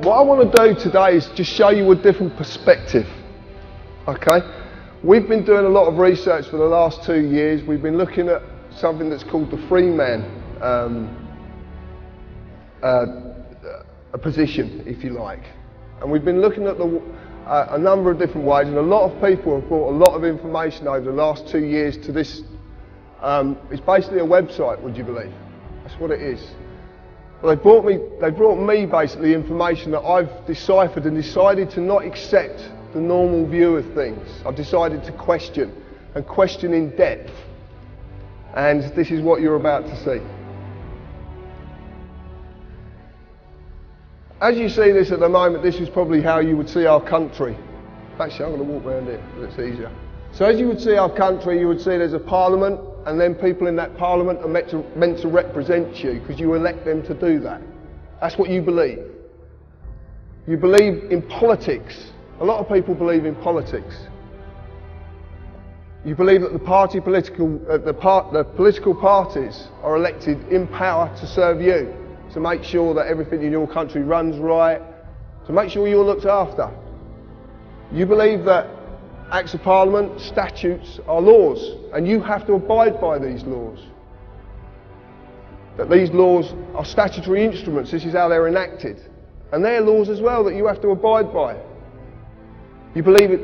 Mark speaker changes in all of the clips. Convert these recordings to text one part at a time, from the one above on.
Speaker 1: What I want to do today is just show you a different perspective, okay? We've been doing a lot of research for the last 2 years. We've been looking at something that's called the free man a position, if you like. And we've been looking at a number of different ways, and a lot of people have brought a lot of information over the last 2 years to this. It's basically a website, would you believe? That's what it is. Well, they brought me basically information that I've deciphered and decided to not accept the normal view of things. I've decided to question, and question in depth. And this is what you're about to see. As you see this at the moment, this is probably how you would see our country. Actually, I'm going to walk around here, because it's easier. So as you would see our country, you would see there's a parliament, and then people in that parliament are meant to represent you, because you elect them to do that. That's what you believe. You believe in politics. A lot of people believe in politics. You believe that the political parties are elected in power to serve you, to make sure that everything in your country runs right, to make sure you're looked after. You believe that Acts of Parliament, statutes are laws, and you have to abide by these laws. That these laws are statutory instruments, this is how they're enacted. And they're laws as well that you have to abide by. You believe it,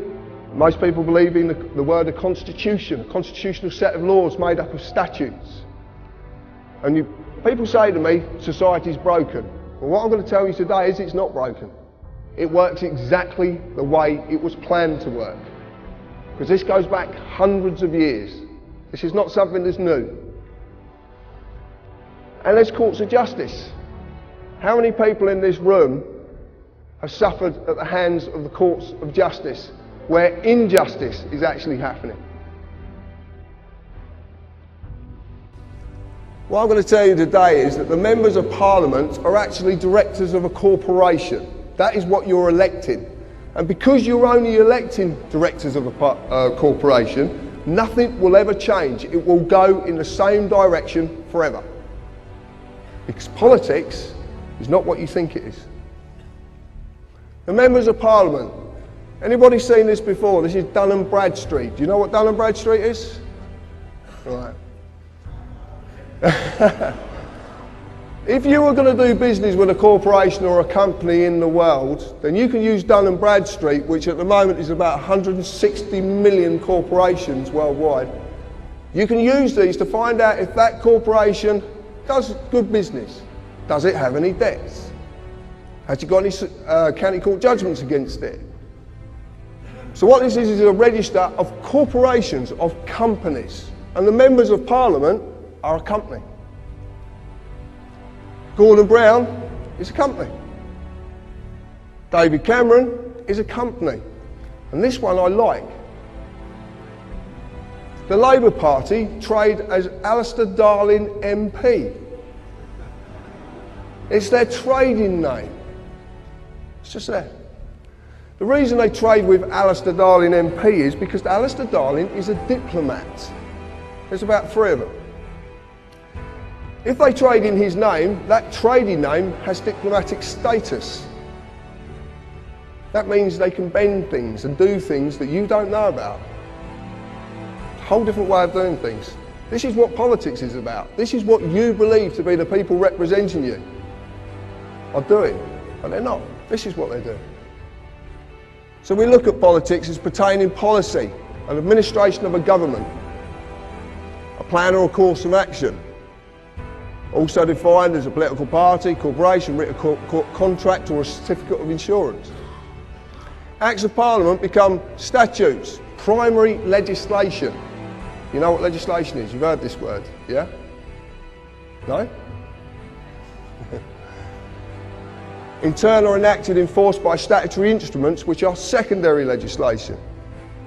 Speaker 1: most people believe in the word a constitution, a constitutional set of laws made up of statutes. And people say to me, society's broken. Well, what I'm going to tell you today is it's not broken. It works exactly the way it was planned to work. Because this goes back hundreds of years. This is not something that's new. And there's courts of justice. How many people in this room have suffered at the hands of the courts of justice where injustice is actually happening? What I'm going to tell you today is that the members of Parliament are actually directors of a corporation. That is what you're electing. And because you're only electing directors of a corporation, nothing will ever change. It will go in the same direction forever. Because politics is not what you think it is. The members of Parliament. Anybody seen this before? This is Dun & Bradstreet. Do you know what Dun & Bradstreet is? Right. If you were going to do business with a corporation or a company in the world, then you can use Dun & Bradstreet, which at the moment is about 160 million corporations worldwide. You can use these to find out if that corporation does good business. Does it have any debts? Has it got any county court judgments against it? So what this is a register of corporations, of companies. And the members of Parliament are a company. Gordon Brown is a company. David Cameron is a company. And this one I like. The Labour Party trade as Alistair Darling MP. It's their trading name. It's just there. The reason they trade with Alistair Darling MP is because Alistair Darling is a diplomat. There's about 3 of them. If they trade in his name, that trading name has diplomatic status. That means they can bend things and do things that you don't know about. A whole different way of doing things. This is what politics is about. This is what you believe to be the people representing you are doing, but they're not. This is what they're doing. So we look at politics as pertaining policy, an administration of a government, a plan or a course of action. Also defined as a political party, corporation, written contract or a certificate of insurance. Acts of Parliament become statutes, primary legislation. You know what legislation is? You've heard this word, yeah? No? Internal enacted, enforced by statutory instruments which are secondary legislation.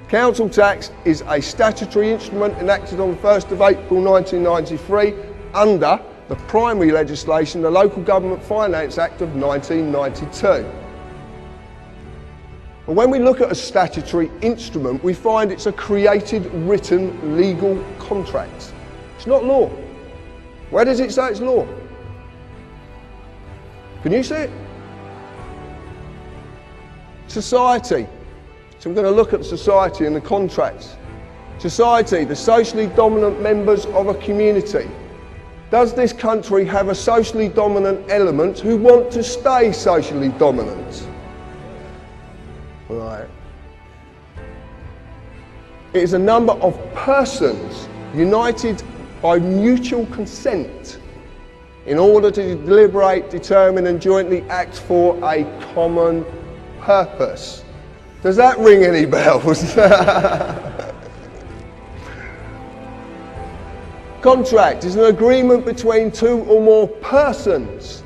Speaker 1: Council tax is a statutory instrument enacted on the 1st of April 1993 under the primary legislation, the Local Government Finance Act of 1992. But when we look at a statutory instrument, we find it's a created, written, legal contract. It's not law. Where does it say it's law? Can you see it? Society. So we're going to look at society and the contracts. Society, the socially dominant members of a community. Does this country have a socially dominant element who want to stay socially dominant? Right. It is a number of persons united by mutual consent in order to deliberate, determine and jointly act for a common purpose. Does that ring any bells? Contract is an agreement between two or more persons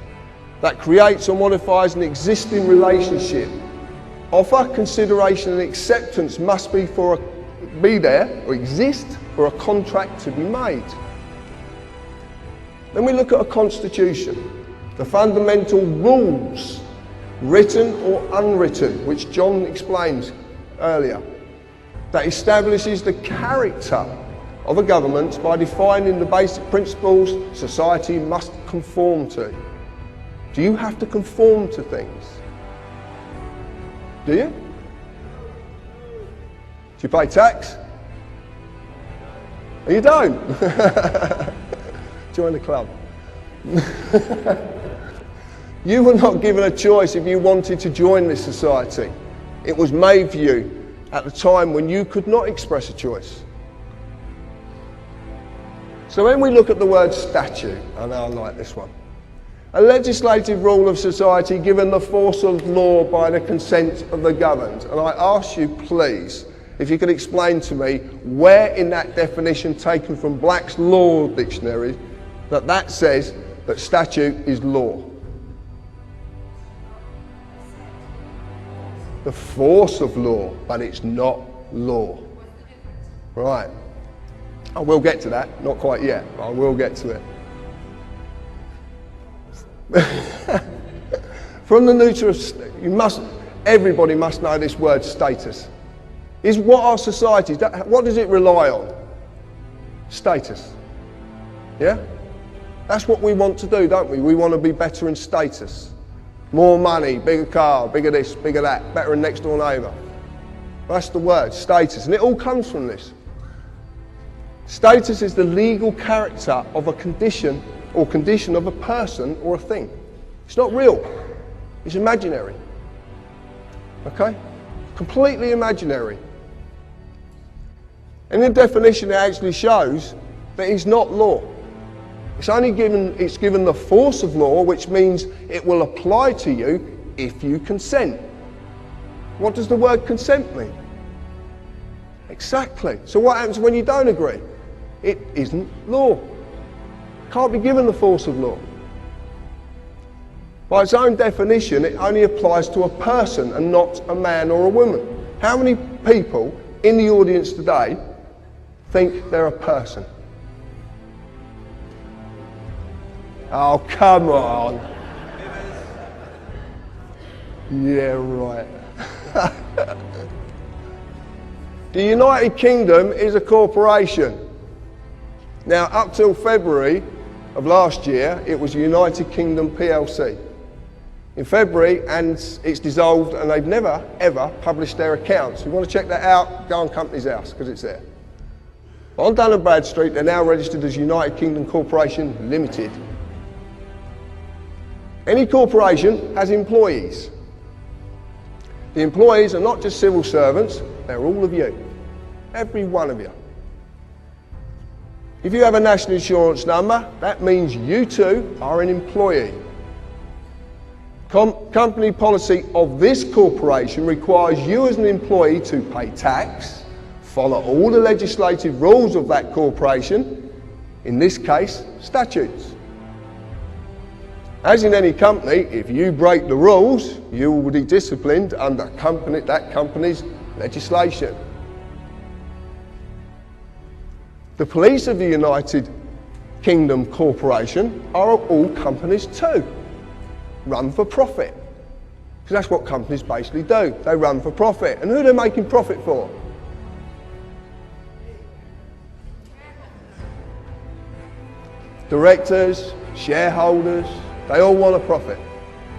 Speaker 1: that creates or modifies an existing relationship. Offer, consideration and acceptance must be there or exist for a contract to be made. Then we look at a constitution, the fundamental rules, written or unwritten, which John explains earlier, that establishes the character of a government by defining the basic principles society must conform to. Do you have to conform to things? Do you? Do you pay tax? You don't? Join the club. You were not given a choice if you wanted to join this society. It was made for you at the time when you could not express a choice. So when we look at the word statute, I know I like this one, a legislative rule of society given the force of law by the consent of the governed. And I ask you, please, if you could explain to me where in that definition taken from Black's Law Dictionary that says that statute is law. The force of law, but it's not law. Right. I will get to that, not quite yet, but I will get to it. From the neuter of, everybody must know this word status. Is what our society, what does it rely on? Status. Yeah? That's what we want to do, don't we? We want to be better in status. More money, bigger car, bigger this, bigger that, better than next door neighbour. That's the word, status, and it all comes from this. Status is the legal character of a condition or condition of a person or a thing. It's not real, it's imaginary. Okay? Completely imaginary. And in the definition it actually shows that it's not law. It's given the force of law, which means it will apply to you if you consent. What does the word consent mean? Exactly. So what happens when you don't agree? It isn't law. Can't be given the force of law. By its own definition, it only applies to a person and not a man or a woman. How many people in the audience today think they're a person? Oh, come on. Yeah, right. The United Kingdom is a corporation. Now, up till February of last year, it was United Kingdom PLC. In February, and it's dissolved, and they've never, ever published their accounts. If you want to check that out, go on Companies House, because it's there. On Dun & Bradstreet, they're now registered as United Kingdom Corporation Limited. Any corporation has employees. The employees are not just civil servants, they're all of you. Every one of you. If you have a national insurance number, that means you too are an employee. Company policy of this corporation requires you as an employee to pay tax, follow all the legislative rules of that corporation, in this case, statutes. As in any company, if you break the rules, you will be disciplined under that company's legislation. The police of the United Kingdom Corporation are all companies too. Run for profit. Because that's what companies basically do. They run for profit. And who are they making profit for? Directors, shareholders, they all want a profit.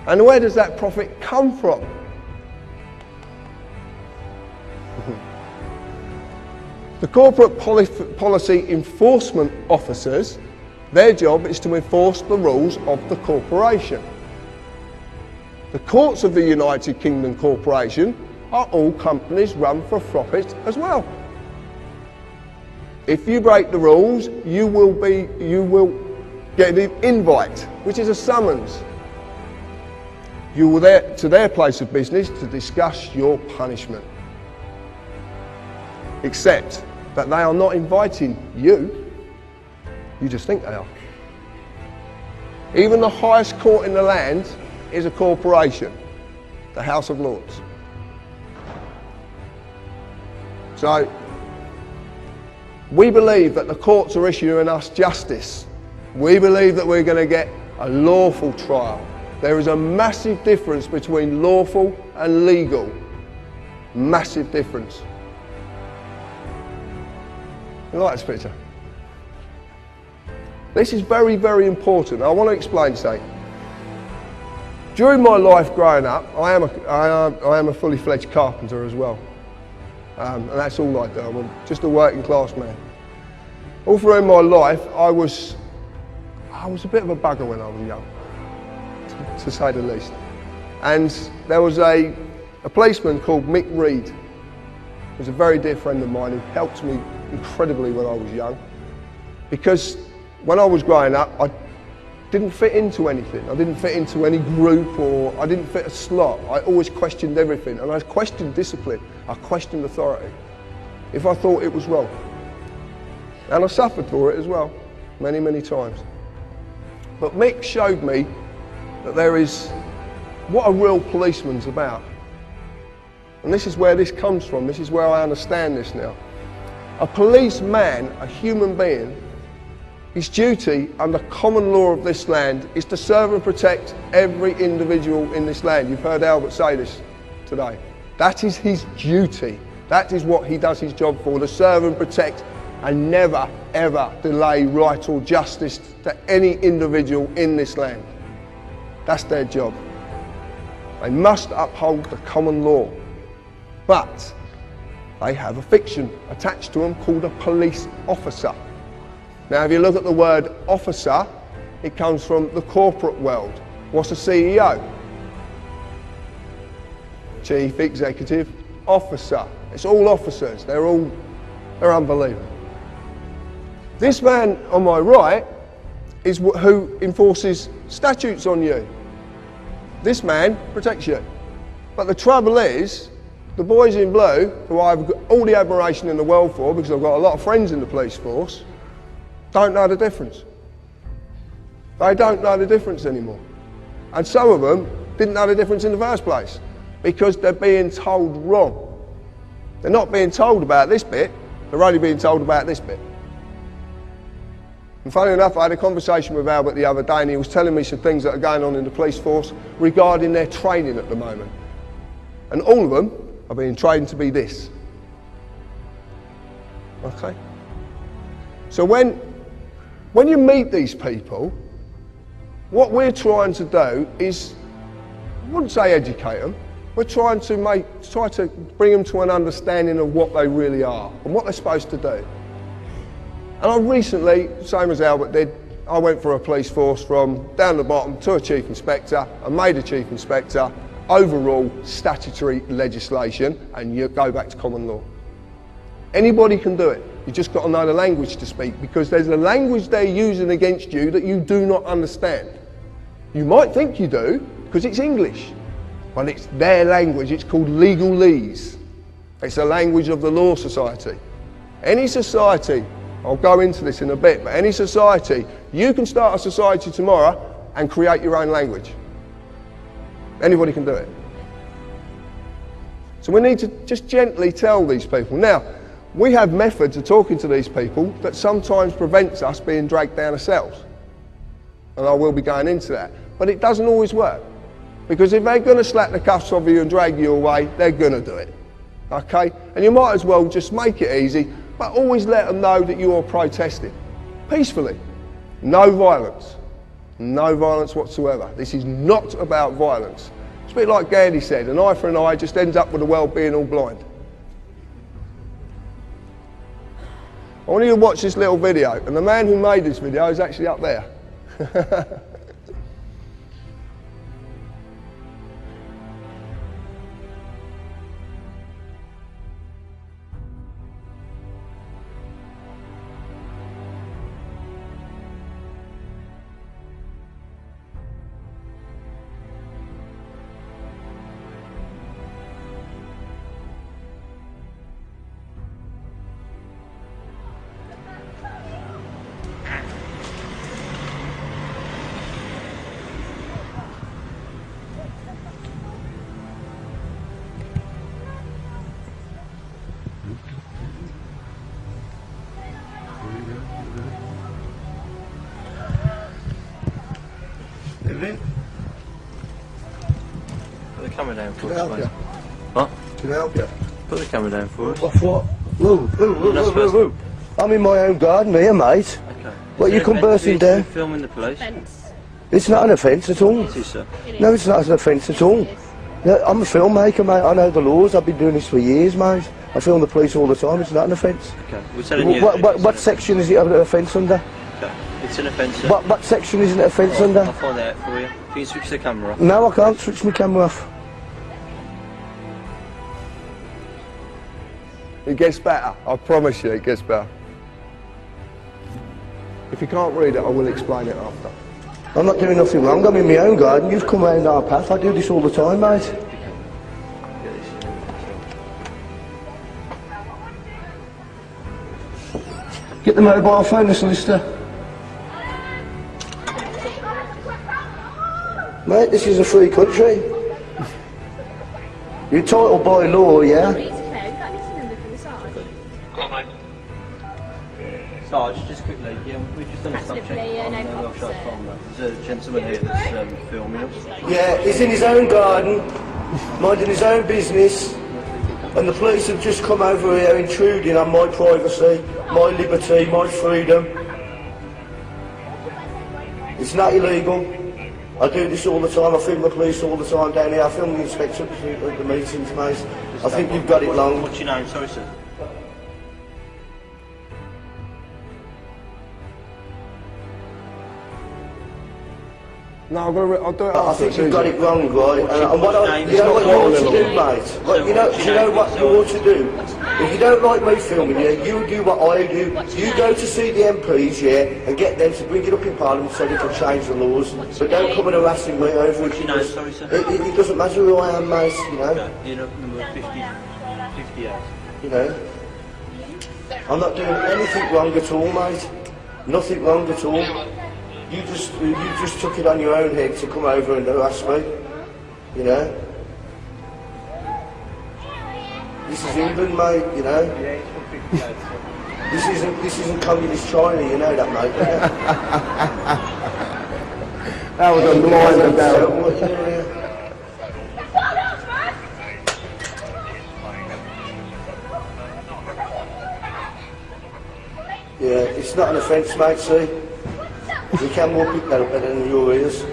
Speaker 1: And where does that profit come from? The corporate policy enforcement officers, their job is to enforce the rules of the corporation. The courts of the United Kingdom Corporation are all companies run for profit as well. If you break the rules, you will get an invite, which is a summons. You will to their place of business to discuss your punishment. Except that they are not inviting you, you just think they are. Even the highest court in the land is a corporation, the House of Lords. So, we believe that the courts are issuing us justice. We believe that we're going to get a lawful trial. There is a massive difference between lawful and legal. Massive difference. You like this picture? This is very, very important. I want to explain something. During my life growing up, I am a fully fledged carpenter as well. And that's all I do. I'm just a working class man. All through my life, I was a bit of a bugger when I was young, to say the least. And there was a policeman called Mick Reed, who was a very dear friend of mine, who helped me incredibly when I was young. Because when I was growing up, I didn't fit into anything. I didn't fit into any group, or I didn't fit a slot. I always questioned everything, and I questioned discipline. I questioned authority, if I thought it was wrong. And I suffered for it as well, many, many times. But Mick showed me that there is what a real policeman's about. And this is where this comes from. This is where I understand this now. A policeman, a human being, his duty under common law of this land is to serve and protect every individual in this land. You've heard Albert say this today. That is his duty. That is what he does his job for, to serve and protect and never, ever delay right or justice to any individual in this land. That's their job. They must uphold the common law. But they have a fiction attached to them called a police officer. Now, if you look at the word officer, it comes from the corporate world. What's a CEO? Chief Executive Officer. It's all officers. They're unbelievable. This man on my right is who enforces statutes on you. This man protects you. But the trouble is, the boys in blue, who I've got all the admiration in the world for, because I've got a lot of friends in the police force, don't know the difference. They don't know the difference anymore. And some of them didn't know the difference in the first place, because they're being told wrong. They're not being told about this bit, they're only being told about this bit. And funny enough, I had a conversation with Albert the other day, and he was telling me some things that are going on in the police force regarding their training at the moment. And all of them are being trained to be this. Okay? So when you meet these people, what we're trying to do is, I wouldn't say educate them, we're trying to bring them to an understanding of what they really are and what they're supposed to do. And I recently, same as Albert did, I went for a police force from down the bottom to a chief inspector. I made a chief inspector, overall statutory legislation, and you go back to common law. Anybody can do it. You just got to know the language to speak, because there's a language they're using against you that you do not understand. You might think you do, because it's English, but it's their language. It's called legalese. It's a language of the Law Society. Any society, I'll go into this in a bit, but any society, you can start a society tomorrow and create your own language. Anybody can do it. So we need to just gently tell these people. Now, we have methods of talking to these people that sometimes prevents us being dragged down ourselves. And I will be going into that. But it doesn't always work. Because if they're going to slap the cuffs off you and drag you away, they're going to do it. Okay? And you might as well just make it easy, but always let them know that you're protesting. Peacefully. No violence. No violence whatsoever. This is not about violence. It's a bit like Gandhi said, an eye for an eye just ends up with the world being all blind. I want you to watch this little video, and the man who made this video is actually up there.
Speaker 2: Put the camera down for
Speaker 1: Can I
Speaker 2: us,
Speaker 1: help
Speaker 2: mate.
Speaker 1: you?
Speaker 2: What?
Speaker 1: Can I help you?
Speaker 2: Put the camera down for us.
Speaker 3: What? Whoa. I'm in my own garden here, mate.
Speaker 2: Okay.
Speaker 3: What, you come bursting down?
Speaker 2: Filming the police?
Speaker 3: It's not an offence at all.
Speaker 2: It is, sir.
Speaker 3: No, it's not an offence at all. No, I'm a filmmaker, mate. I know the laws. I've been doing this for years, mate. I film the police all the time. It's not an offence.
Speaker 2: Okay. We're telling you.
Speaker 3: What section is it an offence under?
Speaker 2: Okay. It's an offence, sir.
Speaker 3: What section is it an offence under?
Speaker 2: I'll find out for you. Can you switch the camera off?
Speaker 3: No, I can't switch my camera off.
Speaker 1: It gets better. I promise you, it gets better. If you can't read it, I will explain it after.
Speaker 3: I'm not doing nothing wrong. I'm in my own garden. You've come round our path. I do this all the time, mate. Get the mobile phone, the solicitor. Mate, this is a free country. You're entitled by law, yeah?
Speaker 2: Sarge, just quickly, we've just done a stop check on the offshore phone. There's a gentleman here that's filming us.
Speaker 3: Yeah, he's in his own garden, minding his own business, and the police have just come over here intruding on my privacy, my liberty, my freedom. It's not illegal. I do this all the time. I film the police all the time down here. I film the inspector at the meetings, mate. I think you've got it wrong.
Speaker 2: What's your name? Sorry, sir.
Speaker 1: No, I'll do it
Speaker 3: I
Speaker 1: after.
Speaker 3: think you've got it wrong, right? And what you know what you ought to do, mate? What, you know what you ought to do? If you don't like me filming you, you do what I do. You go to see the MPs, yeah, and get them to bring it up in Parliament so they can change the laws. But don't come and harassing me over it.
Speaker 2: Sorry, sir.
Speaker 3: It doesn't matter who I am, mate, you know.
Speaker 2: Okay. You're number 58.
Speaker 3: You know. I'm not doing anything wrong at all, mate. Nothing wrong at all. You just took it on your own head to come over and harass me, you know. This is England, mate, you know. This isn't communist China, you know that, mate.
Speaker 1: That was a blinder down.
Speaker 3: Yeah, it's not an offence, mate, see. The camera will pick that up better than your ears.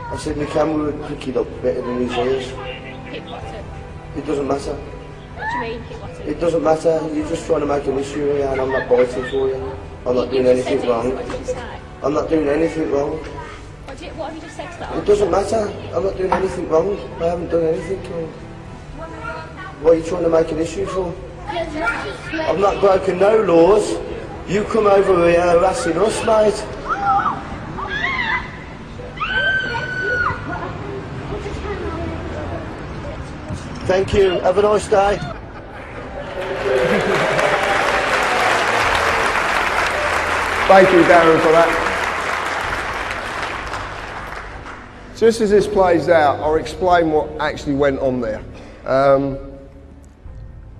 Speaker 3: I said the camera will pick it up better than his ears.
Speaker 4: Pick what up?
Speaker 3: It doesn't matter.
Speaker 4: What do you mean, pick what up?
Speaker 3: It doesn't matter. You're just trying to make an issue here and I'm not biting for you. I'm not doing anything wrong.
Speaker 4: What did you say?
Speaker 3: I'm not doing anything wrong.
Speaker 4: What have you just said to that?
Speaker 3: It doesn't matter. I'm not doing anything wrong. I haven't done anything wrong. What are you trying to make an issue for? I've not broken no laws. You come over here harassing us, mate. Thank you. Have a nice day.
Speaker 1: Thank you, Darren, for that. Just as this plays out, I'll explain what actually went on there.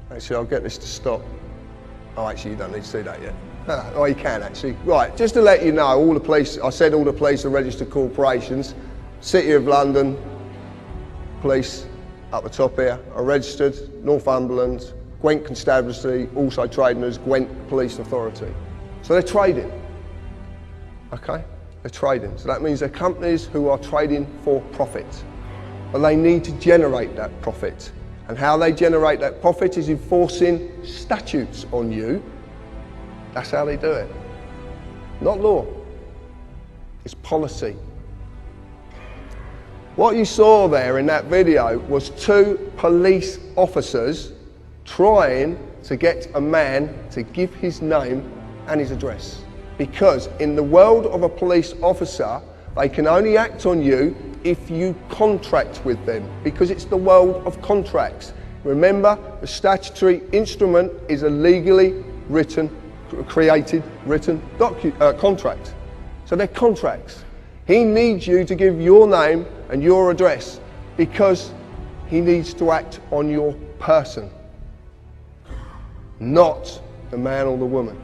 Speaker 1: Actually, I'll get this to stop. Oh, actually, you don't need to see that yet. Oh, you can actually. Right, just to let you know, all the police, I said all the police are registered corporations. City of London police, up the top here, are registered. Northumberland, Gwent Constabulary, also trading as Gwent Police Authority. So they're trading, okay? They're trading. So that means they're companies who are trading for profit. And they need to generate that profit. And how they generate that profit is enforcing statutes on you. That's how they do it. Not law. It's policy. What you saw there in that video was 2 police officers trying to get a man to give his name and his address. Because in the world of a police officer, they can only act on you if you contract with them, because it's the world of contracts. Remember, the statutory instrument is a legally created written contract. So they're contracts. He needs you to give your name and your address because he needs to act on your person, not the man or the woman.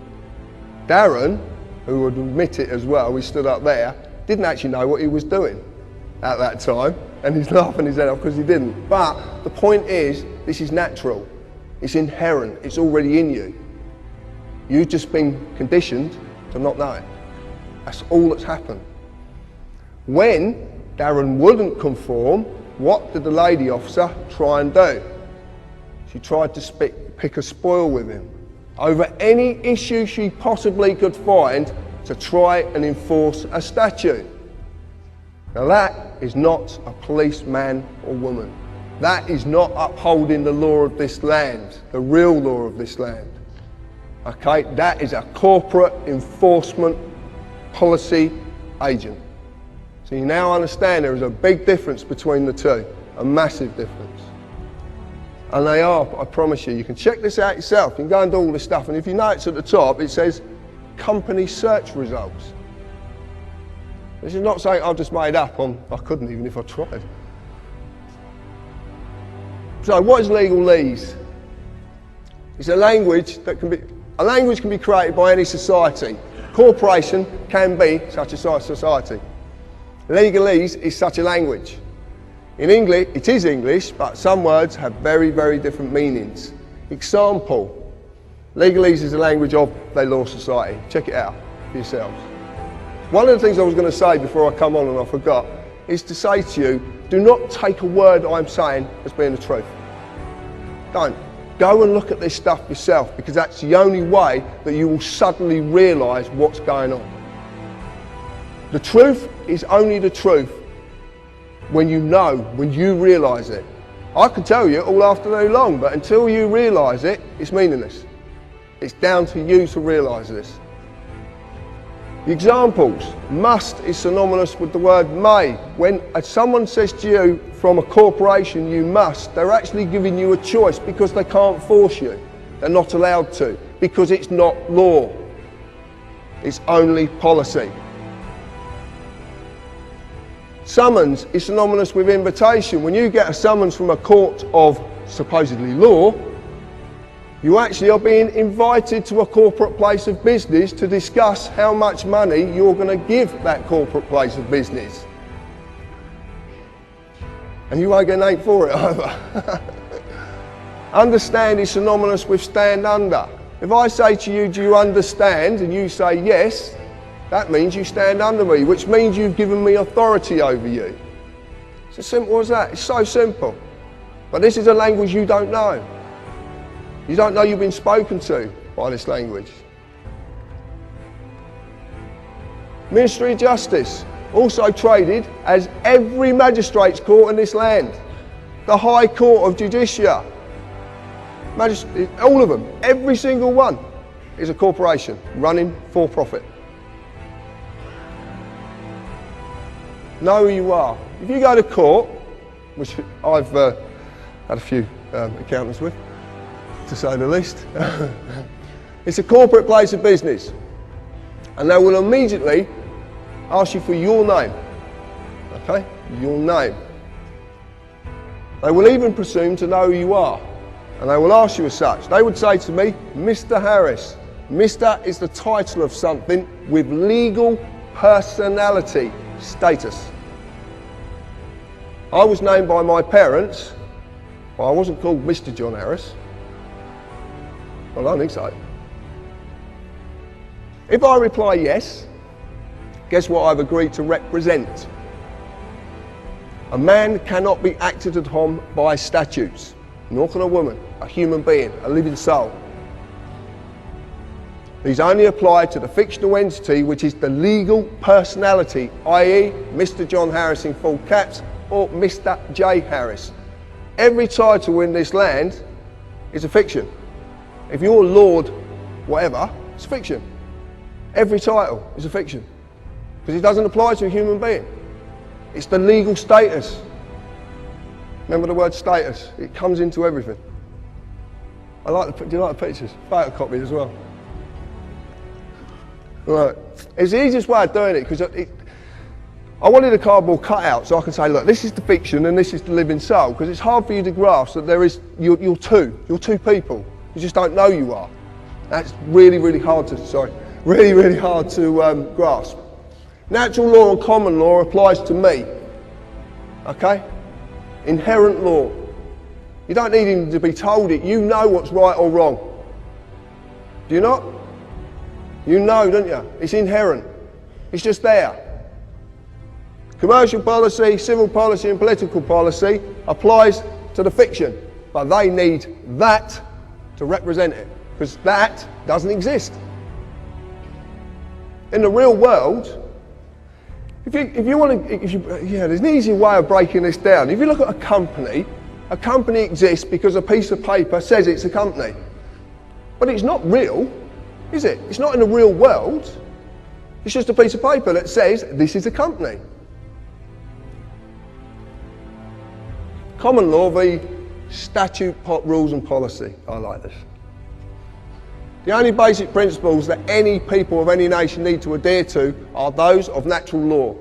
Speaker 1: Darren, who would admit it as well, he stood up there, didn't actually know what he was doing at that time, and he's laughing his head off because he didn't. But the point is, this is natural, it's inherent, it's already in you. You've just been conditioned to not know it. That's all that's happened. When Darren wouldn't conform, what did the lady officer try and do? She tried to pick a spoil with him over any issue she possibly could find to try and enforce a statute. Now that is not a policeman or woman. That is not upholding the law of this land, the real law of this land. Okay, that is a corporate enforcement policy agent. So you now understand there is a big difference between the two, a massive difference. And they are, I promise you can check this out yourself. You can go and do all this stuff, and if you notice at the top, it says company search results. This is not something I've just made up on, I couldn't even if I tried. So what is legalese? It's a language that can be created by any society. Corporation can be such a society. Legalese is such a language. In English, it is English, but some words have very, very different meanings. Example, legalese is the language of the law society. Check it out for yourselves. One of the things I was going to say before I come on and I forgot, is to say to you, do not take a word I'm saying as being the truth. Don't. Go and look at this stuff yourself, because that's the only way that you will suddenly realise what's going on. The truth is only the truth when you know, when you realise it. I could tell you all afternoon long, but until you realise it, it's meaningless. It's down to you to realise this. The examples, must is synonymous with the word may. When someone says to you from a corporation, you must, they're actually giving you a choice because they can't force you. They're not allowed to, because it's not law. It's only policy. Summons is synonymous with invitation. When you get a summons from a court of supposedly law, you actually are being invited to a corporate place of business to discuss how much money you're going to give that corporate place of business. And you won't get an 8 for it either. Understand is synonymous with stand under. If I say to you, do you understand? And you say yes, that means you stand under me, which means you've given me authority over you. It's as simple as that. It's so simple. But this is a language you don't know. You don't know you've been spoken to by this language. Ministry of Justice, also traded as every magistrate's court in this land. The High Court of Judicia. All of them, every single one, is a corporation running for profit. Know who you are. If you go to court, which I've had a few accountants with, to say the least, it's a corporate place of business, and they will immediately ask you for your name. Okay, your name. They will even presume to know who you are, and they will ask you as such. They would say to me, Mr. Harris. Mr. is the title of something with legal personality status. I was named by my parents, but I wasn't called Mr. John Harris. Well, I don't think so. If I reply yes, guess what I've agreed to represent? A man cannot be acted upon by statutes. nor can a woman, a human being, a living soul. These only apply to the fictional entity which is the legal personality, i.e. Mr. John Harris in full caps or Mr. J. Harris. Every title in this land is a fiction. If you're Lord whatever, it's fiction. Every title is a fiction because it doesn't apply to a human being. It's the legal status. Remember the word status? It comes into everything. Do you like the pictures? Photocopied as well. Right. It's the easiest way of doing it because I wanted a cardboard cutout so I can say, look, this is the fiction and this is the living soul, because it's hard for you to grasp that you're two people. You just don't know you are. That's really hard to grasp. Natural law and common law applies to me. Okay? Inherent law. You don't need even to be told it. You know what's right or wrong. Do you not? You know, don't you? It's inherent. It's just there. Commercial policy, civil policy and political policy applies to the fiction, but they need that to represent it, because that doesn't exist. In the real world, there's an easy way of breaking this down. If you look at a company exists because a piece of paper says it's a company. But it's not real, is it? It's not in the real world. It's just a piece of paper that says this is a company. Common law v. statute, rules and policy. I like this. The only basic principles that any people of any nation need to adhere to are those of natural law,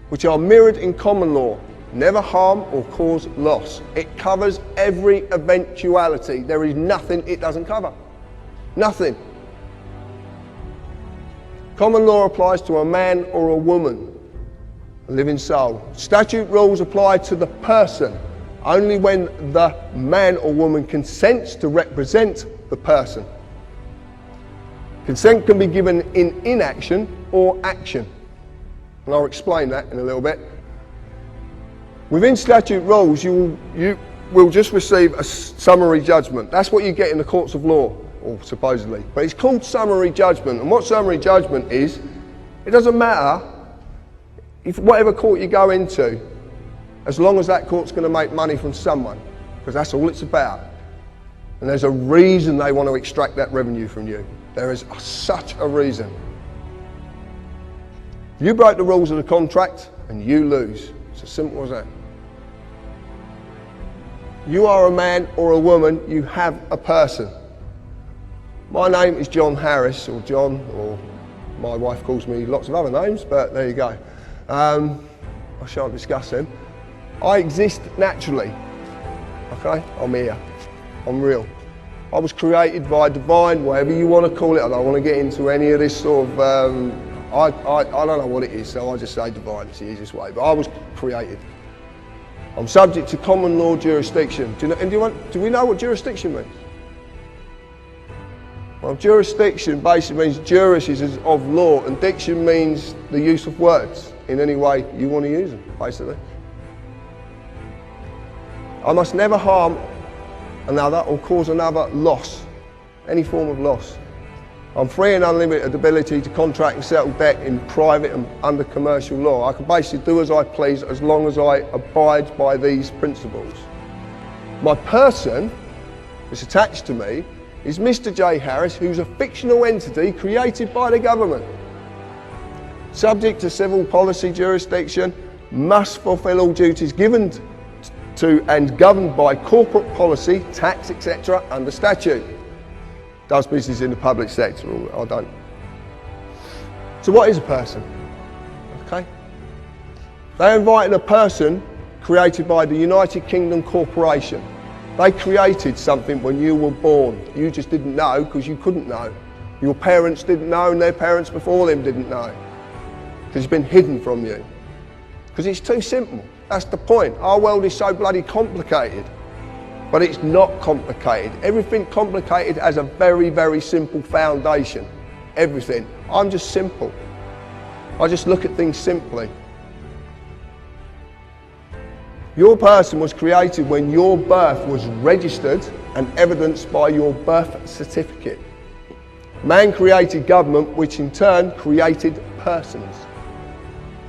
Speaker 1: which are mirrored in common law. Never harm or cause loss. It covers every eventuality. There is nothing it doesn't cover. Nothing. Common law applies to a man or a woman, a living soul. Statute rules apply to the person only when the man or woman consents to represent the person. Consent can be given in inaction or action, and I'll explain that in a little bit. Within statute rules, you will just receive a summary judgment. That's what you get in the courts of law, or supposedly. But it's called summary judgment, and what summary judgment is, it doesn't matter if whatever court you go into, as long as that court's going to make money from someone, because that's all it's about. And there's a reason they want to extract that revenue from you. There is such a reason. You break the rules of the contract and you lose. It's as simple as that. You are a man or a woman, you have a person. My name is John Harris, or John, or my wife calls me lots of other names, but there you go. I shan't discuss them. I exist naturally, okay? I'm here, I'm real. I was created by divine, whatever you want to call it. I don't want to get into any of this sort of, I don't know what it is, so I just say divine, it's the easiest way, but I was created. I'm subject to common law jurisdiction. Do we know what jurisdiction means? Well, jurisdiction basically means juris is of law, and diction means the use of words in any way you want to use them, basically. I must never harm another or cause another loss, any form of loss. I'm free and unlimited ability to contract and settle debt in private and under commercial law. I can basically do as I please as long as I abide by these principles. My person that's attached to me is Mr. J. Harris, who's a fictional entity created by the government. Subject to civil policy jurisdiction, must fulfil all duties given to and governed by corporate policy, tax, etc. under statute. Does business in the public sector, or I don't. So what is a person? Okay. They're inviting a person created by the United Kingdom Corporation. They created something when you were born. You just didn't know because you couldn't know. Your parents didn't know and their parents before them didn't know. Because it's been hidden from you. Because it's too simple. That's the point. Our world is so bloody complicated. But it's not complicated. Everything complicated has a very, very simple foundation. Everything. I'm just simple. I just look at things simply. Your person was created when your birth was registered and evidenced by your birth certificate. Man created government, which in turn created persons.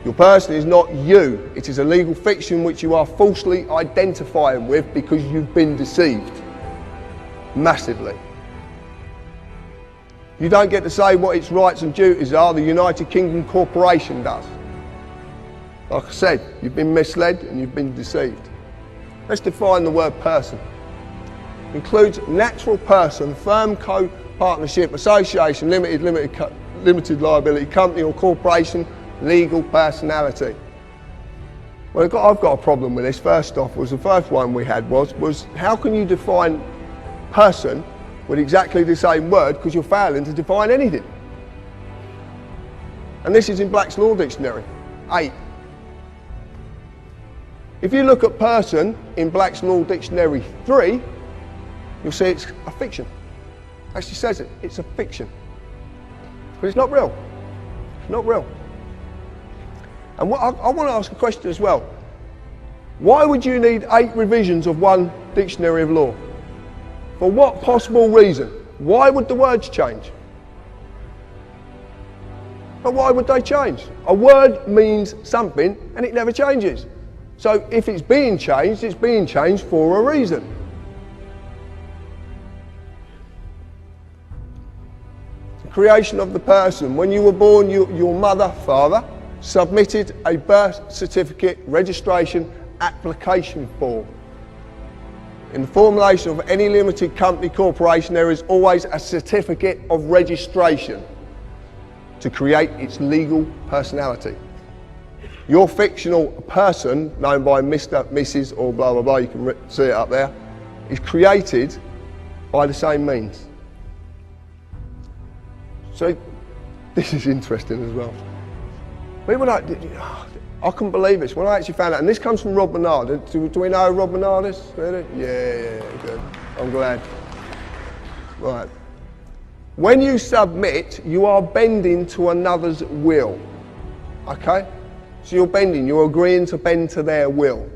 Speaker 1: Your person is not you. It is a legal fiction which you are falsely identifying with because you've been deceived. Massively. You don't get to say what its rights and duties are. The United Kingdom Corporation does. Like I said, you've been misled and you've been deceived. Let's define the word person. It includes natural person, firm, co-partnership, association, limited liability, company or corporation, legal personality. Well, I've got a problem with this. First off, the first one we had was how can you define person with exactly the same word because you're failing to define anything? And this is in Black's Law Dictionary, 8. If you look at person in Black's Law Dictionary 3, you'll see it's a fiction. It actually says it, it's a fiction. But it's not real. It's not real. And I want to ask a question as well. Why would you need 8 revisions of one dictionary of law? For what possible reason? Why would the words change? But why would they change? A word means something and it never changes. So if it's being changed for a reason. The creation of the person. When you were born, your mother, father, submitted a birth certificate registration application form. In the formulation of any limited company corporation, there is always a certificate of registration to create its legal personality. Your fictional person, known by Mr., Mrs. or blah blah blah, you can see it up there, is created by the same means. So this is interesting as well. People don't, I couldn't believe this when I actually found out, and this comes from Rob Bernard. Do we know who Rob Bernard is? Really? Yeah, good. I'm glad. Right. When you submit, you are bending to another's will. Okay? So you're bending, you're agreeing to bend to their will.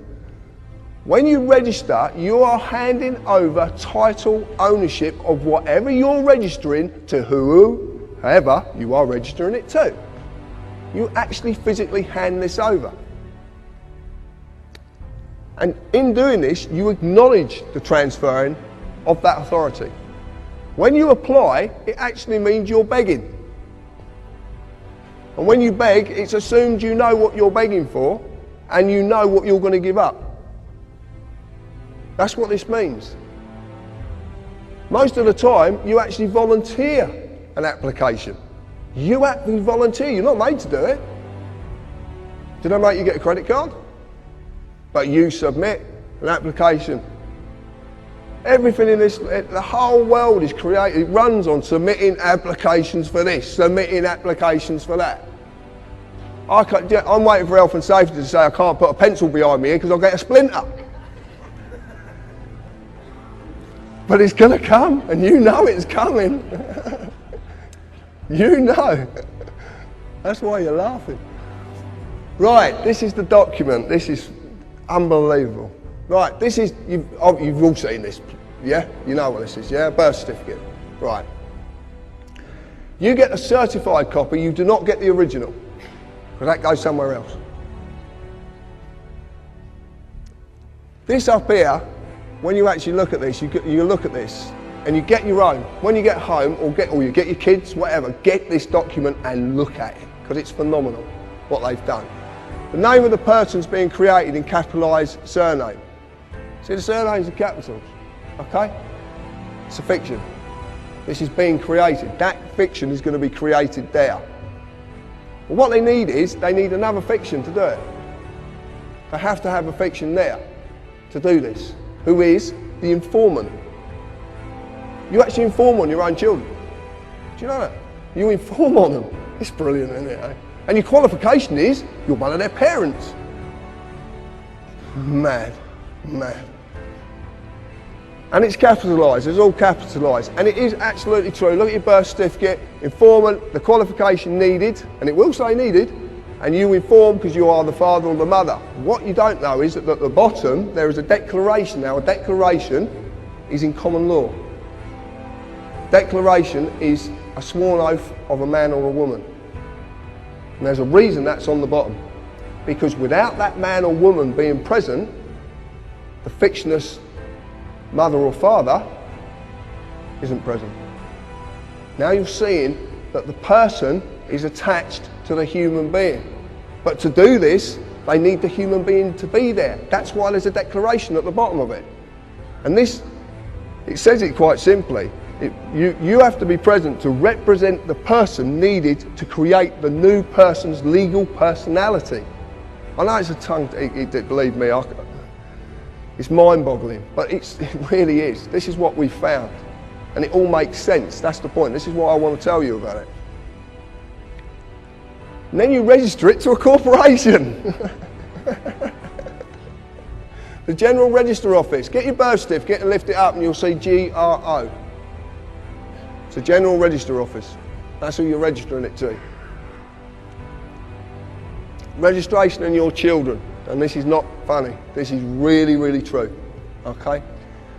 Speaker 1: When you register, you are handing over title ownership of whatever you're registering to whoever you are registering it to. You actually physically hand this over. And in doing this, you acknowledge the transferring of that authority. When you apply, it actually means you're begging. And when you beg, it's assumed you know what you're begging for and you know what you're going to give up. That's what this means. Most of the time, you actually volunteer an application. You actually volunteer, you're not made to do it. Did I make you get a credit card? But you submit an application. Everything in this, the whole world is created, it runs on submitting applications for this, submitting applications for that. I'm waiting for health and safety to say I can't put a pencil behind me here because I'll get a splinter. But it's going to come, and you know it's coming. You know. That's why you're laughing. Right, this is the document. This is unbelievable. Right, this is, you've all seen this, yeah? You know what this is, yeah? Birth certificate. Right. You get a certified copy, you do not get the original, because that goes somewhere else. This up here, when you actually look at this, you look at this, and you get your own. When you get home, or you get your kids, whatever, get this document and look at it, because it's phenomenal what they've done. The name of the person's being created in capitalised surname. See the surnames in capitals, okay? It's a fiction. This is being created. That fiction is going to be created there. But what they need is, they need another fiction to do it. They have to have a fiction there to do this, who is the informant. You actually inform on your own children. Do you know that? You inform on them. It's brilliant, isn't it? Eh? And your qualification is, you're one of their parents. Mad, mad. And it's capitalised, it's all capitalised. And it is absolutely true. Look at your birth certificate, informant, the qualification needed, and it will say needed, and you inform because you are the father or the mother. What you don't know is that at the bottom there is a declaration. Now a declaration is in common law. Declaration is a sworn oath of a man or a woman. And there's a reason that's on the bottom. Because without that man or woman being present, the fictitious mother or father isn't present. Now you're seeing that the person is attached to the human being. But to do this, they need the human being to be there. That's why there's a declaration at the bottom of it. And this, it says it quite simply. You have to be present to represent the person needed to create the new person's legal personality. I know it's a tongue, believe me, it's mind-boggling, but it really is. This is what we found. And it all makes sense. That's the point. This is what I want to tell you about it. And then you register it to a corporation. The General Register Office. Get your birth certificate and lift it up and you'll see GRO. It's a General Register Office. That's who you're registering it to. Registration and your children. And this is not funny. This is really, really true. Okay?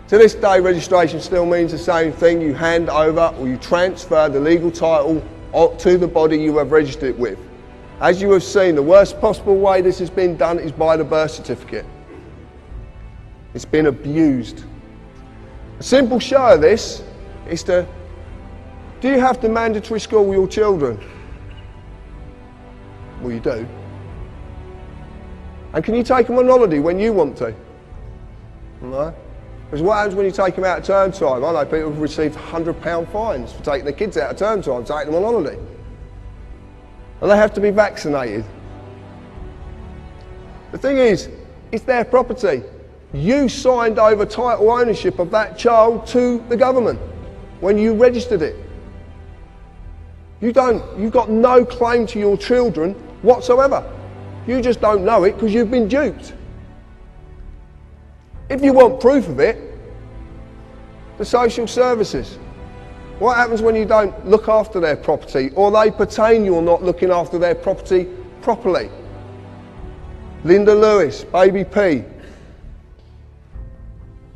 Speaker 1: To this day, registration still means the same thing. You hand over or you transfer the legal title to the body you have registered it with. As you have seen, the worst possible way this has been done is by the birth certificate. It's been abused. A simple show of this is do you have to mandatory school your children? Well, you do. And can you take them on holiday when you want to? No. Because what happens when you take them out at term time? I know people have received £100 fines for taking their kids out at term time, taking them on holiday. And they have to be vaccinated. The thing is, it's their property. You signed over title ownership of that child to the government when you registered it. You've got no claim to your children whatsoever. You just don't know it because you've been duped. If you want proof of it, the social services. What happens when you don't look after their property or they pertain you're not looking after their property properly? Linda Lewis, Baby P.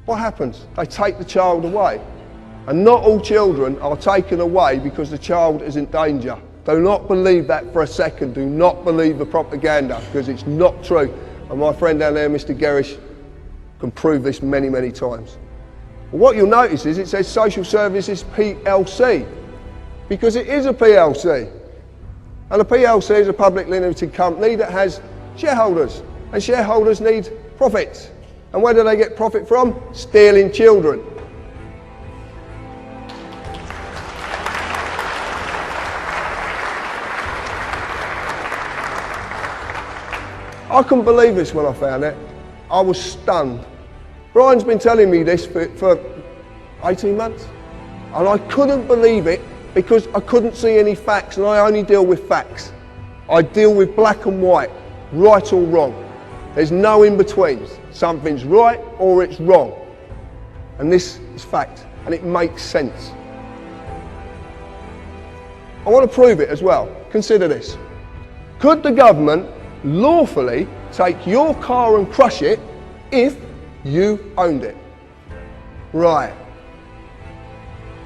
Speaker 1: What happens? They take the child away. And not all children are taken away because the child is in danger. Do not believe that for a second. Do not believe the propaganda because it's not true. And my friend down there, Mr. Gerrish, can prove this many, many times. But what you'll notice is it says Social Services PLC because it is a PLC. And a PLC is a publicly limited company that has shareholders. And shareholders need profits. And where do they get profit from? Stealing children. I couldn't believe this when I found it. I was stunned. Brian's been telling me this for 18 months. And I couldn't believe it because I couldn't see any facts and I only deal with facts. I deal with black and white, right or wrong. There's no in-betweens. Something's right or it's wrong. And this is fact and it makes sense. I want to prove it as well. Consider this. Could the government lawfully take your car and crush it if you owned it? Right.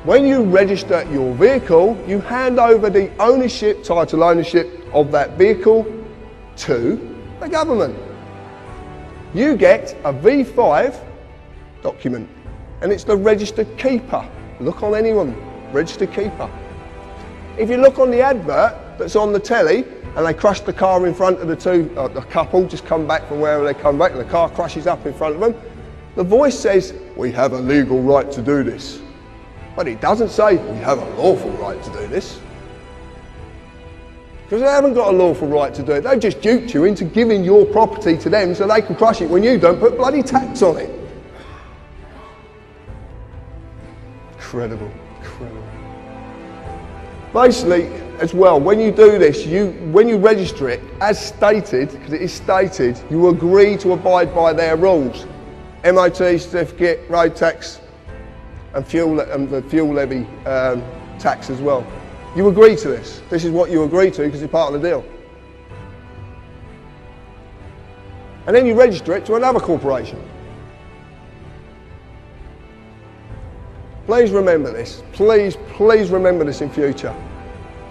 Speaker 1: When you register your vehicle, you hand over the ownership, title ownership of that vehicle to the government. You get a V5 document and it's the registered keeper. Look on anyone, registered keeper. If you look on the advert that's on the telly and they crush the car in front of the couple just come back from wherever they come back and the car crashes up in front of them, the voice says, we have a legal right to do this. But it doesn't say, we have a lawful right to do this. Because they haven't got a lawful right to do it. They've just duped you into giving your property to them so they can crush it when you don't put bloody tax on it. Incredible, incredible. Basically, as well, when you do this, when you register it, as stated, because it is stated, you agree to abide by their rules. MOT certificate, road tax, and the fuel levy tax as well. You agree to this. This is what you agree to because it's part of the deal. and then you register it to another corporation. Please remember this. Please remember this in future.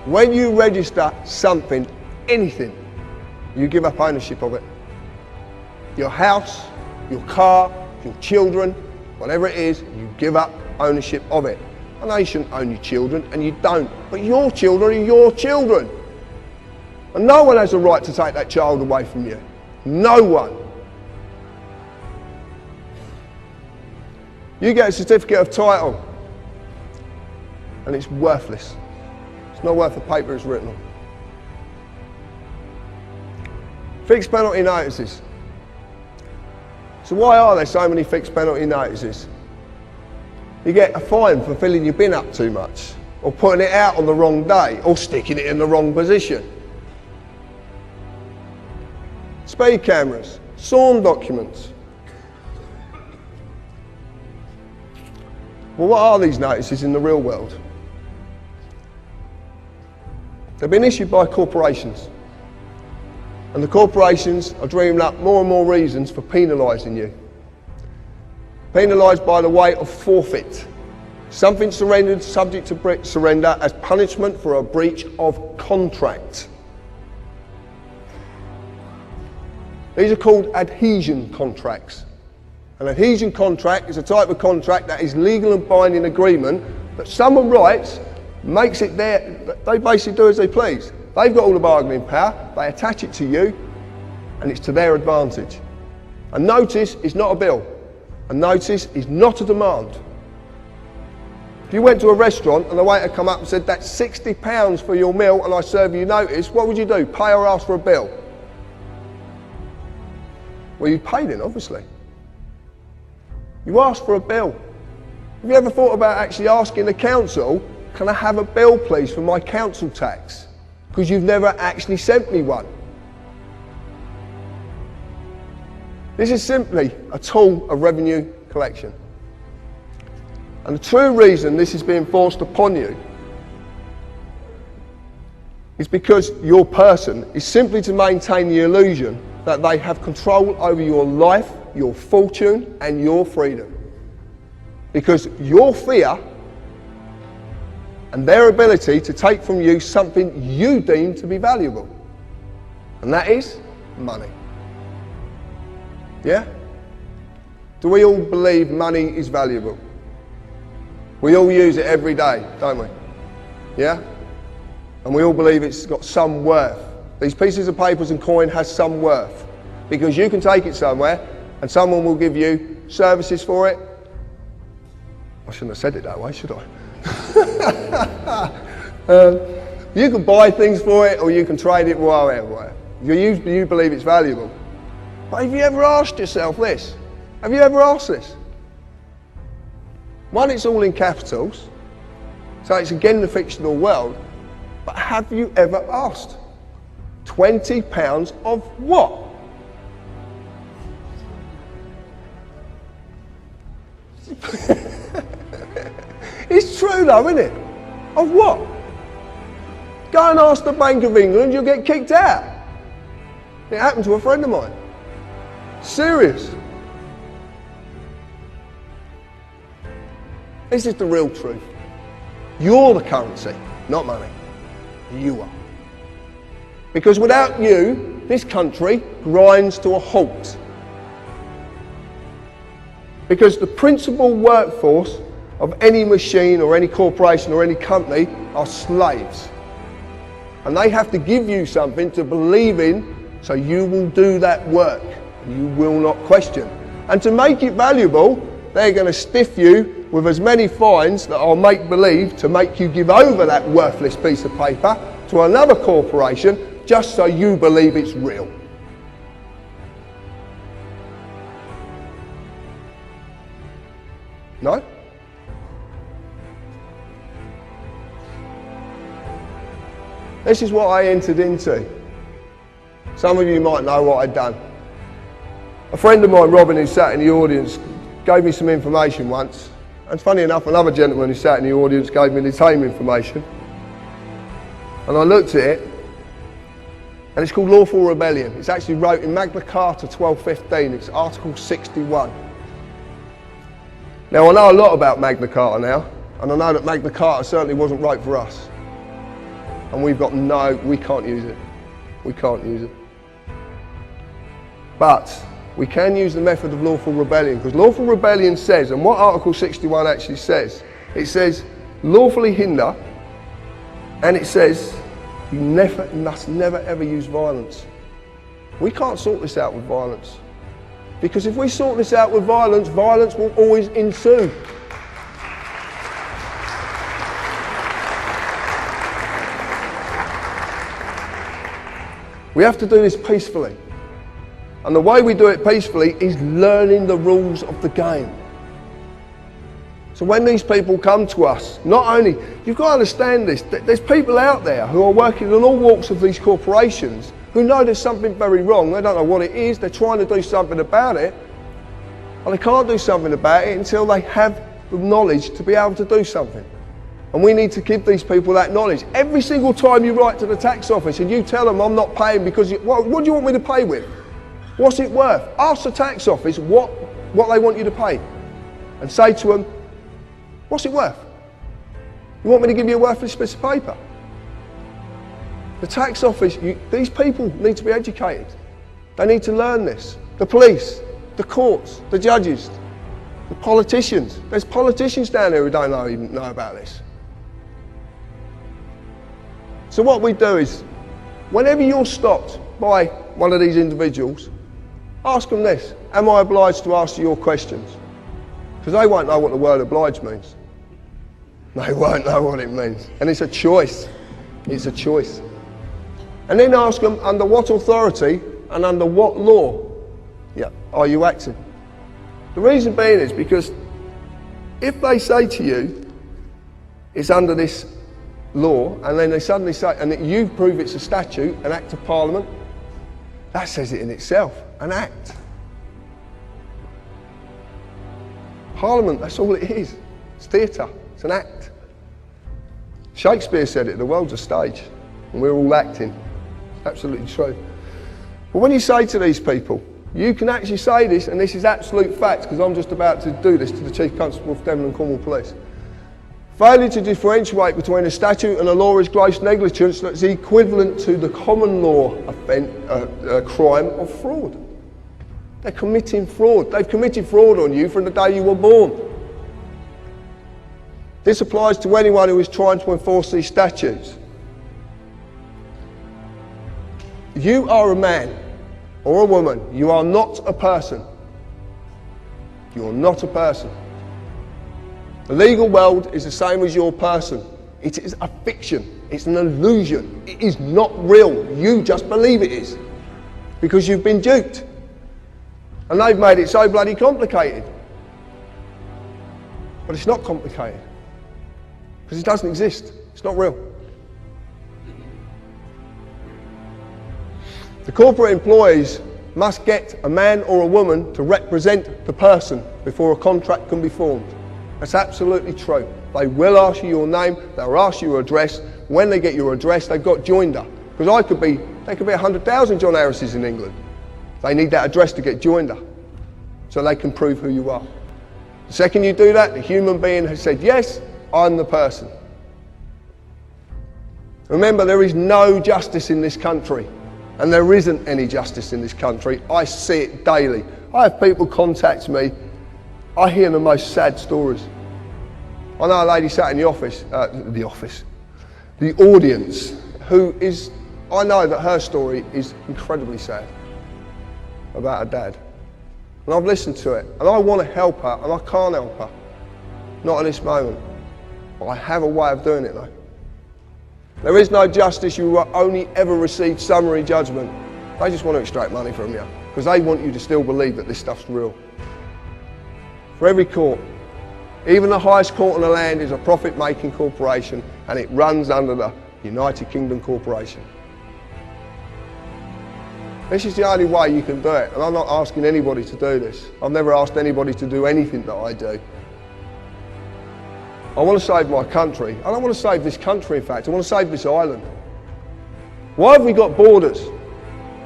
Speaker 1: When you register something, anything, you give up ownership of it. Your house, your car, your children, whatever it is, you give up ownership of it. I know you shouldn't own your children, and you don't, but your children are your children. And no one has a right to take that child away from you. No one. You get a certificate of title, and it's worthless. It's not worth the paper it's written on. Fixed penalty notices. So why are there so many fixed penalty notices? You get a fine for filling your bin up too much, or putting it out on the wrong day, or sticking it in the wrong position. Speed cameras, sworn documents. Well, what are these notices in the real world? They've been issued by corporations. And the corporations are dreaming up more and more reasons for penalising you. Penalised by the way of forfeit. Something surrendered subject to surrender as punishment for a breach of contract. These are called adhesion contracts. An adhesion contract is a type of contract that is legal and binding agreement that someone writes, makes it their, they basically do as they please. They've got all the bargaining power, they attach it to you, and it's to their advantage. A notice is not a bill. A notice is not a demand. If you went to a restaurant and the waiter come up and said, that's £60 for your meal and I serve you notice, what would you do? Pay or ask for a bill? Well, you paid it, obviously. You asked for a bill. Have you ever thought about actually asking the council, can I have a bill please for my council tax? Because you've never actually sent me one. This is simply a tool of revenue collection. And the true reason this is being forced upon you is because your person is simply to maintain the illusion that they have control over your life, your fortune, and your freedom. Because your fear and their ability to take from you something you deem to be valuable. And that is money. Yeah? Do we all believe money is valuable? We all use it every day, don't we? Yeah? And we all believe it's got some worth. These pieces of papers and coin has some worth. Because you can take it somewhere and someone will give you services for it. I shouldn't have said it that way, should I? You can buy things for it or you can trade it whatever. You believe it's valuable. But have you ever asked yourself this? Have you ever asked this? One, it's all in capitals, so it's again the fictional world, but have you ever asked? £20 of what? It's true though, isn't it? Of what? Go and ask the Bank of England, you'll get kicked out. It happened to a friend of mine. Serious. This is the real truth. You're the currency, not money. You are. Because without you, this country grinds to a halt. Because the principal workforce of any machine or any corporation or any company are slaves. And they have to give you something to believe in so you will do that work. You will not question. And to make it valuable, they're going to stiff you with as many fines that are make-believe to make you give over that worthless piece of paper to another corporation just so you believe it's real. No? This is what I entered into. Some of you might know what I'd done. A friend of mine, Robin, who sat in the audience, gave me some information once. And funny enough, another gentleman who sat in the audience gave me the same information. And I looked at it, And it's called lawful rebellion. It's actually wrote in Magna Carta 1215. It's Article 61. Now, I know a lot about Magna Carta now, and I know that Magna Carta certainly wasn't right for us. And we can't use it. We can't use it. But we can use the method of lawful rebellion, because lawful rebellion says, and what Article 61 actually says, it says lawfully hinder, and it says you must never ever use violence. We can't sort this out with violence, because if we sort this out with violence, violence will always ensue. We have to do this peacefully. And the way we do it peacefully is learning the rules of the game. So when these people come to us, not only, you've got to understand this, there's people out there who are working in all walks of these corporations who know there's something very wrong. They don't know what it is, they're trying to do something about it, and they can't do something about it until they have the knowledge to be able to do something. And we need to give these people that knowledge. Every single time you write to the tax office and you tell them I'm not paying because, what do you want me to pay with? What's it worth? Ask the tax office what they want you to pay. And say to them, what's it worth? You want me to give you a worthless piece of paper? The tax office, these people need to be educated. They need to learn this. The police, the courts, the judges, the politicians. There's politicians down there who don't even know about this. So what we do is, whenever you're stopped by one of these individuals, ask them this: am I obliged to answer your questions? Because they won't know what the word obliged means. They won't know what it means. And it's a choice. It's a choice. And then ask them, under what authority and under what law are you acting? The reason being is because if they say to you, it's under this law, and then they suddenly say, and that you prove it's a statute, an act of parliament, that says it in itself, an act. Parliament, that's all it is. It's theatre, it's an act. Shakespeare said it, the world's a stage, and we're all acting. Absolutely true. But when you say to these people, you can actually say this, and this is absolute fact, because I'm just about to do this to the Chief Constable of Devon and Cornwall Police. Failure to differentiate between a statute and a law is gross negligence that's equivalent to the common law crime of fraud. They're committing fraud. They've committed fraud on you from the day you were born. This applies to anyone who is trying to enforce these statutes. You are a man or a woman. You are not a person. You are not a person. The legal world is the same as your person. It is a fiction. It's an illusion. It is not real. You just believe it is because you've been duped. And they've made it so bloody complicated. But it's not complicated because it doesn't exist. It's not real. The corporate employees must get a man or a woman to represent the person before a contract can be formed. That's absolutely true. They will ask you your name, they'll ask you your address. When they get your address, they've got joinder. Because there could be 100,000 John Harrises in England. They need that address to get joinder, so they can prove who you are. The second you do that, the human being has said, yes, I'm the person. Remember, there is no justice in this country. And there isn't any justice in this country. I see it daily. I have people contact me. I hear the most sad stories. I know a lady sat in the audience, who is, I know that her story is incredibly sad about her dad. And I've listened to it, and I want to help her, and I can't help her. Not at this moment. But I have a way of doing it though. There is no justice. You will only ever receive summary judgment. They just want to extract money from you because they want you to still believe that this stuff's real. For every court, even the highest court in the land is a profit-making corporation, and it runs under the United Kingdom Corporation. This is the only way you can do it, and I'm not asking anybody to do this. I've never asked anybody to do anything that I do. I want to save my country. I don't want to save this country, in fact. I want to save this island. Why have we got borders?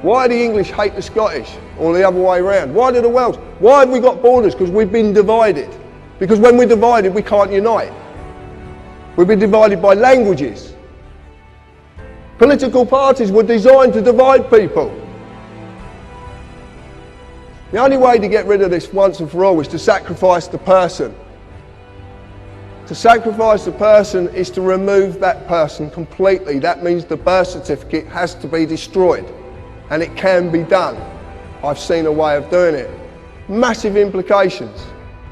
Speaker 1: Why do the English hate the Scottish, or the other way around? Why do the Welsh? Why have we got borders? Because we've been divided. Because when we're divided, we can't unite. We've been divided by languages. Political parties were designed to divide people. The only way to get rid of this once and for all is to sacrifice the person. To sacrifice the person is to remove that person completely. That means the birth certificate has to be destroyed. And it can be done. I've seen a way of doing it. Massive implications,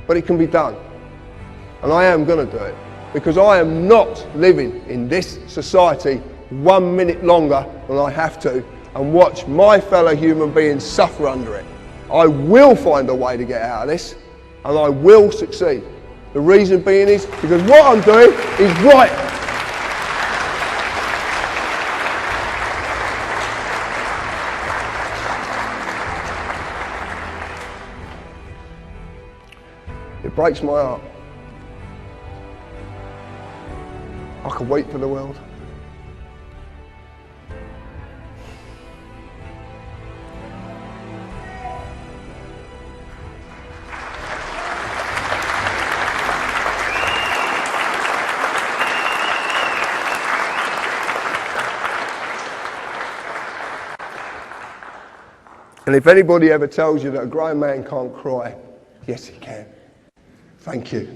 Speaker 1: but it can be done. And I am going to do it, because I am not living in this society 1 minute longer than I have to and watch my fellow human beings suffer under it. I will find a way to get out of this, and I will succeed. The reason being is because what I'm doing is right. It breaks my heart. I can wait for the world. And if anybody ever tells you that a grown man can't cry, yes he can. Thank you.